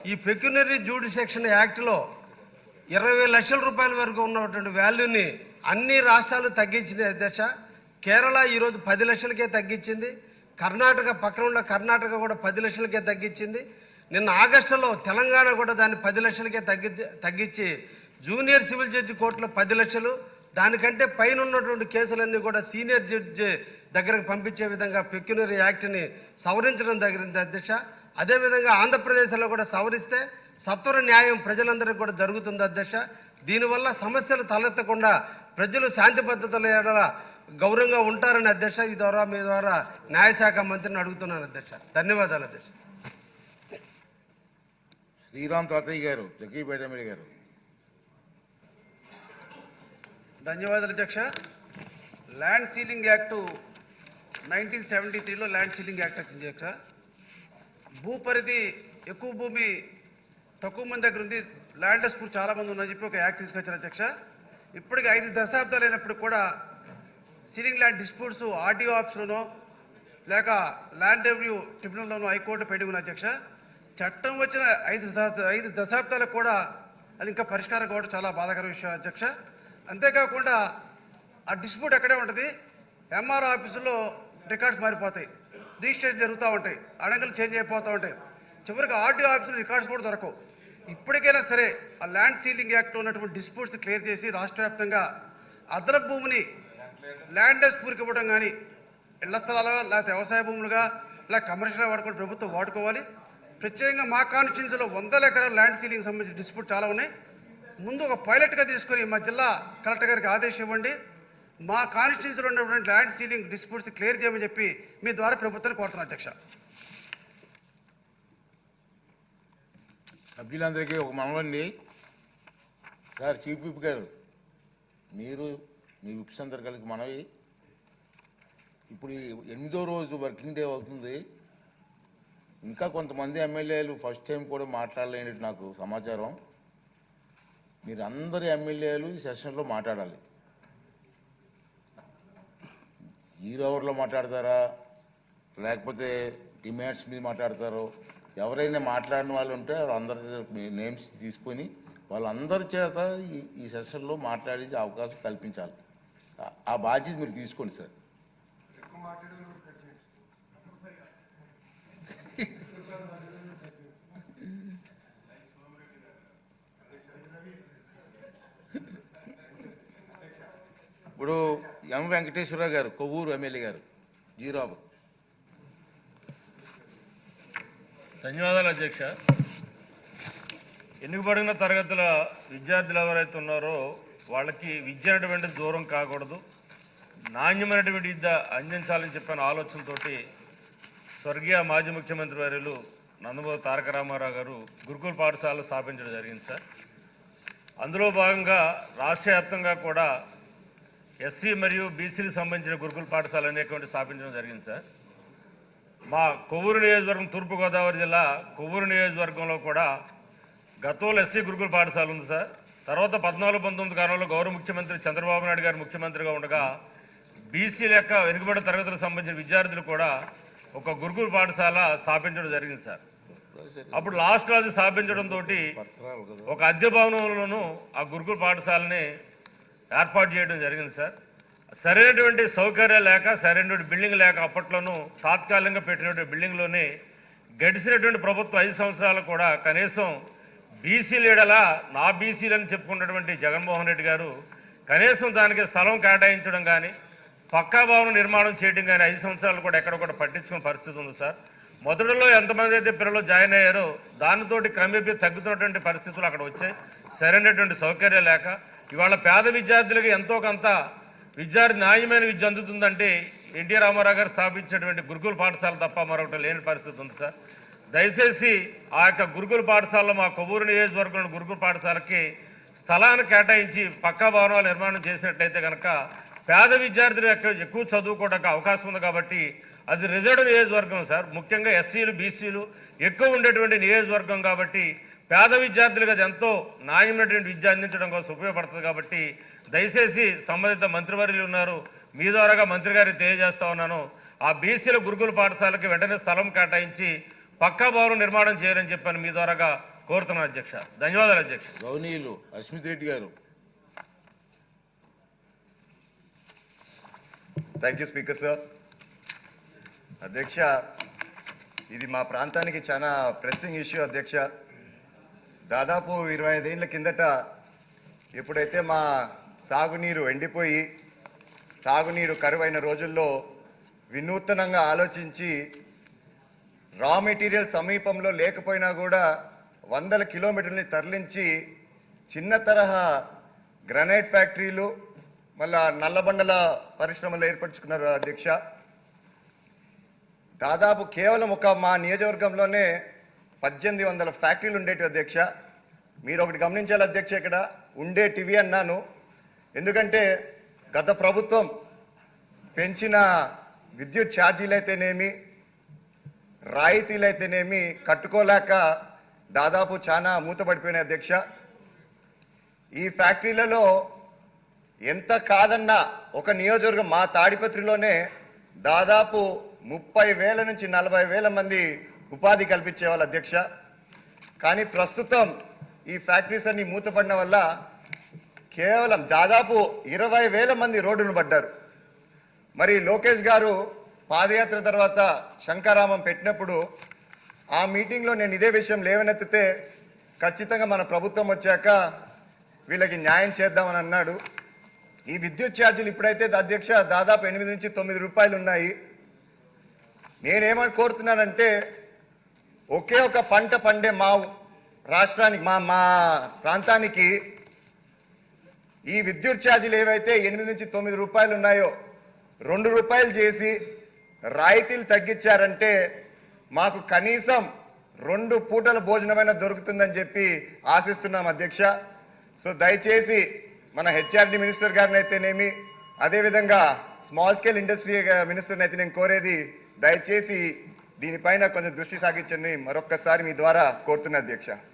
ఈ పెక్యునరీ జ్యూడిసెక్షన్ యాక్ట్లో 20 లక్షల రూపాయల వరకు ఉన్నటువంటి వాల్యూని అన్ని రాష్ట్రాలు తగ్గించిన అధ్యక్ష. కేరళ ఈరోజు 10 లక్షలకే తగ్గించింది. కర్ణాటక పక్కన ఉన్న కర్ణాటక కూడా 10 లక్షలకే తగ్గించింది. నిన్న ఆగస్టులో తెలంగాణ కూడా దాన్ని 10 లక్షలకే తగ్గించి జూనియర్ సివిల్ జడ్జి కోర్టులో 10 లక్షలు, దానికంటే పైన ఉన్నటువంటి కేసులన్నీ కూడా సీనియర్ జడ్జి దగ్గరకు పంపించే విధంగా పెక్యునరీ యాక్ట్ని సవరించడం జరిగింది అధ్యక్ష. అదేవిధంగా ఆంధ్రప్రదేశ్లో కూడా సవరిస్తే సత్వర న్యాయం ప్రజలందరికీ కూడా జరుగుతుంది అధ్యక్ష. దీనివల్ల సమస్యలు తలెత్తకుండా ప్రజలు శాంతి భద్రతల ఏడల గౌరవంగా ఉంటారని అధ్యక్ష మీ ద్వారా న్యాయశాఖ మంత్రిని అడుగుతున్నాను అధ్యక్ష. ధన్యవాదాలు అధ్యక్ష. శ్రీరామ్ తాతయ్య గారు, జగ్గీపేట ఎమ్మెల్యే గారు. ధన్యవాదాలు అధ్యక్ష. ల్యాండ్ సీలింగ్ యాక్టు 1973లో ల్యాండ్ సీలింగ్ యాక్ట్ వచ్చింది అధ్యక్ష. భూపరిధి ఎక్కువ భూమి తక్కువ మంది దగ్గర ఉంది, ల్యాండర్స్ కూడా చాలామంది ఉన్నారని చెప్పి ఒక యాక్ట్ తీసుకొచ్చారు అధ్యక్ష. ఇప్పటికి 5 దశాబ్దాలు అయినప్పుడు కూడా సీలింగ్ ల్యాండ్ డిస్ప్యూట్స్ ఆర్టీఓ ఆఫీస్లోనో లేక ల్యాండ్ రెవెన్యూ ట్రిబ్యునల్లోనో హైకోర్టు పెండింగ్ ఉంది అధ్యక్ష. చట్టం వచ్చిన 5 దశాబ్దాలకు కూడా అది ఇంకా పరిష్కారం కావడం చాలా బాధాకర విషయం అధ్యక్ష. అంతేకాకుండా ఆ డిస్ప్యూట్ ఎక్కడే ఉంటుంది, ఎంఆర్ఓ ఆఫీసులో రికార్డ్స్ మారిపోతాయి, రిజిస్ట్రేషన్ జరుగుతూ ఉంటాయి, అడంగలు చేంజ్ అయిపోతూ ఉంటాయి, చివరికి ఆర్టీఓ ఆఫీసులో రికార్డ్స్ కూడా దొరకవు. ఇప్పటికైనా సరే ఆ ల్యాండ్ సీలింగ్ యాక్ట్లో ఉన్నటువంటి డిస్ప్యూట్స్ క్లియర్ చేసి రాష్ట్ర వ్యాప్తంగా అదనపు భూమిని ల్యాండర్స్ పూరికి ఇవ్వడం కానీ, ఇళ్ల స్థలాలుగా లేకపోతే వ్యవసాయ భూములుగా లేక కమర్షియల్గా వాడుకొని ప్రభుత్వం వాడుకోవాలి. ప్రత్యేకంగా మా కాన్స్టిట్యూన్సీలో 100 ఎకరాల ల్యాండ్ సీలింగ్ సంబంధించిన డిస్ప్యూట్ చాలా ఉన్నాయి. ముందు ఒక పైలట్గా తీసుకొని మా జిల్లా కలెక్టర్ గారికి ఆదేశం ఇవ్వండి, మా కాన్స్టిట్యూన్సీలో ఉన్నటువంటి ల్యాండ్ సీలింగ్ డిస్ప్యూట్స్ క్లియర్ చేయమని చెప్పి మీ ద్వారా ప్రభుత్వాన్ని కోరుతున్నాను అధ్యక్ష. సభ్యులందరికీ ఒక మనవండి సార్. చీఫ్ విప్ గారు, మీరు మీ విప్స్ అందరు కలిసి మనవి, ఇప్పుడు 8వ రోజు వర్కింగ్ డే అవుతుంది, ఇంకా కొంతమంది ఎమ్మెల్యేలు ఫస్ట్ టైం కూడా మాట్లాడలేని నాకు సమాచారం. మీరు అందరు ఎమ్మెల్యేలు ఈ సెషన్లో మాట్లాడాలి. 0 అవర్లో మాట్లాడతారా లేకపోతే డిమాండ్స్ మీద మాట్లాడతారో, ఎవరైనా మాట్లాడిన వాళ్ళు ఉంటే వాళ్ళందరి నేమ్స్ తీసుకొని వాళ్ళందరి చేత ఈ సెషన్లో మాట్లాడించే అవకాశం కల్పించాలి. ఆ బాధ్యత మీరు తీసుకోండి సార్. ఇప్పుడు ఎం వెంకటేశ్వరరావు గారు, కొవ్వూరు ఎమ్మెల్యే గారు, 0 అవర్. ధన్యవాదాలు అధ్యక్ష. ఎన్నికబడిన తరగతుల విద్యార్థులు ఎవరైతే ఉన్నారో వాళ్ళకి విద్య అనేటువంటి దూరం కాకూడదు, నాణ్యమైనటువంటి విద్య అందించాలని చెప్పిన ఆలోచనతో స్వర్గీయ మాజీ ముఖ్యమంత్రి వర్యులు నందమూరి తారక రామారావు గారు గురుకుల పాఠశాలలు స్థాపించడం జరిగింది సార్. అందులో భాగంగా రాష్ట్ర వ్యాప్తంగా కూడా ఎస్సీ మరియు బీసీలకు సంబంధించిన గురుకుల పాఠశాల అనేటువంటి స్థాపించడం జరిగింది సార్. మా కొవ్వూరు నియోజకవర్గం, తూర్పుగోదావరి జిల్లా కొవ్వూరు నియోజకవర్గంలో కూడా గతంలో ఎస్సీ గురుకుల పాఠశాల ఉంది సార్. తర్వాత 14-19 కాలంలో గౌరవ ముఖ్యమంత్రి చంద్రబాబు నాయుడు గారు ముఖ్యమంత్రిగా ఉండగా బీసీల యొక్క వెనుకబడిన తరగతులకు సంబంధించిన విద్యార్థులు కూడా ఒక గురుకుల పాఠశాల స్థాపించడం జరిగింది సార్. అప్పుడు లాస్ట్లో అది స్థాపించడంతో ఒక అద్దె భవనంలోనూ ఆ గురుకుల పాఠశాలని ఏర్పాటు చేయడం జరిగింది సార్. సరైనటువంటి సౌకర్యాలు లేక, సరైనటువంటి బిల్డింగ్ లేక అప్పట్లోనూ తాత్కాలికంగా పెట్టినటువంటి బిల్డింగ్లోనే గడిచినటువంటి ప్రభుత్వం 5 సంవత్సరాలు కూడా కనీసం బీసీ లీడలా నా బీసీలని చెప్పుకున్నటువంటి జగన్మోహన్ రెడ్డి గారు కనీసం దానికి స్థలం కేటాయించడం కానీ, పక్కా భవనం నిర్మాణం చేయడం కానీ 5 సంవత్సరాలు కూడా ఎక్కడ కూడా పట్టించుకునే పరిస్థితి ఉంది సార్. మొదటిలో ఎంతమంది అయితే పిల్లలు జాయిన్ అయ్యారో దానితోటి క్రమేపీ తగ్గుతున్నటువంటి పరిస్థితులు అక్కడ వచ్చాయి. సరైనటువంటి సౌకర్యాలు లేక ఇవాళ పేద విద్యార్థులకు ఎంతో కొంత న్యాయమైన విద్య అందుతుందంటే ఎన్టీ రామారావు గారు స్థాపించినటువంటి గురుకుల పాఠశాల తప్ప మరొకటి లేని పరిస్థితి ఉంది సార్. దయచేసి ఆ యొక్క గురుకుల పాఠశాలలో మా కొవ్వూరు నియోజకవర్గంలో గురుకుల పాఠశాలకి స్థలాన్ని కేటాయించి పక్కా భవనాలు నిర్మాణం చేసినట్లయితే కనుక పేద విద్యార్థులు ఎక్కువ చదువుకోవడానికి అవకాశం ఉంది. కాబట్టి అది రిజర్వ్డ్ నియోజకవర్గం సార్. ముఖ్యంగా ఎస్సీలు బీసీలు ఎక్కువ ఉండేటువంటి నియోజకవర్గం కాబట్టి పేద విద్యార్థులకు అది ఎంతో నాణ్యమైనటువంటి విద్య అందించడం కోసం ఉపయోగపడుతుంది. కాబట్టి దయచేసి సంబంధిత మంత్రివర్యులు ఉన్నారు, మీ ద్వారాగా మంత్రి గారికి తెలియజేస్తా ఉన్నాను, ఆ బీసీల గురుకుల పాఠశాలకి వెంటనే స్థలం కేటాయించి పక్కా భవనం నిర్మాణం చేయాలని చెప్పని మీ ద్వారాగా కోరుతున్నాను అధ్యక్ష. ధన్యవాదాలు అధ్యక్ష. గౌనీయులు అస్మిత్ రెడ్డి గారు. Thank you speaker sir. అధ్యక్ష, ఇది మా ప్రాంతానికి చాలా ప్రెస్సింగ్ ఇష్యూ అధ్యక్ష. దాదాపు 25 ఏళ్ల కిందట ఎప్పుడైతే మా సాగునీరు ఎండిపోయి తాగునీరు కరువైన రోజుల్లో వినూత్నంగా ఆలోచించి రా మెటీరియల్ సమీపంలో లేకపోయినా కూడా 100 కిలోమీటర్లని తరలించి చిన్న తరహా గ్రనైట్ ఫ్యాక్టరీలు మళ్ళా నల్లబండల పరిశ్రమలు ఏర్పరచుకున్నారు అధ్యక్ష. దాదాపు కేవలం మా నియోజకవర్గంలోనే 1800 ఫ్యాక్టరీలు ఉండేటివి అధ్యక్ష. మీరు ఒకటి గమనించాలి అధ్యక్ష, ఇక్కడ ఉండేటివి అన్నాను ఎందుకంటే గత ప్రభుత్వం పెంచిన విద్యుత్ ఛార్జీలు అయితేనేమి రాయితీలు అయితేనేమి కట్టుకోలేక దాదాపు చాలా మూతపడిపోయినాయి అధ్యక్ష. ఈ ఫ్యాక్టరీలలో ఎంత కాదన్నా ఒక నియోజకవర్గం మా తాడిపత్రిలోనే దాదాపు 30,000 నుంచి 40,000 మంది ఉపాధి కల్పించేవాళ్ళు అధ్యక్ష. కానీ ప్రస్తుతం ఈ ఫ్యాక్టరీస్ అన్ని మూతపడిన వల్ల కేవలం దాదాపు 20,000 మంది రోడ్డును పడ్డారు. మరి లోకేష్ గారు పాదయాత్ర తర్వాత శంకారామం పెట్టినప్పుడు ఆ మీటింగ్లో నేను ఇదే విషయం లేవనెత్తితే ఖచ్చితంగా మన ప్రభుత్వం వచ్చాక వీళ్ళకి న్యాయం చేద్దామని అన్నాడు. ఈ విద్యుత్ ఛార్జీలు ఇప్పుడైతే అధ్యక్ష దాదాపు 8 నుంచి 9 రూపాయలు ఉన్నాయి. నేనేమని కోరుతున్నానంటే ఒకే ఒక పంట పండే మా రాష్ట్రానికి మా ప్రాంతానికి ఈ విద్యుత్ ఛార్జీలు ఏవైతే 8 నుంచి 9 రూపాయలు ఉన్నాయో 2 రూపాయలు చేసి రాయితీలు తగ్గించారంటే మాకు కనీసం 2 పూటల భోజనమైనా దొరుకుతుందని చెప్పి ఆశిస్తున్నాం అధ్యక్ష. సో దయచేసి మన హెచ్ఆర్డి మినిస్టర్ గారిని అయితేనేమి అదేవిధంగా స్మాల్ స్కేల్ ఇండస్ట్రీ మినిస్టర్ని అయితే నేను కోరేది దయచేసి దీనిపైన కొంచెం దృష్టి సాగించండి మరొక్కసారి మీ ద్వారా కోరుతున్నా అధ్యక్ష.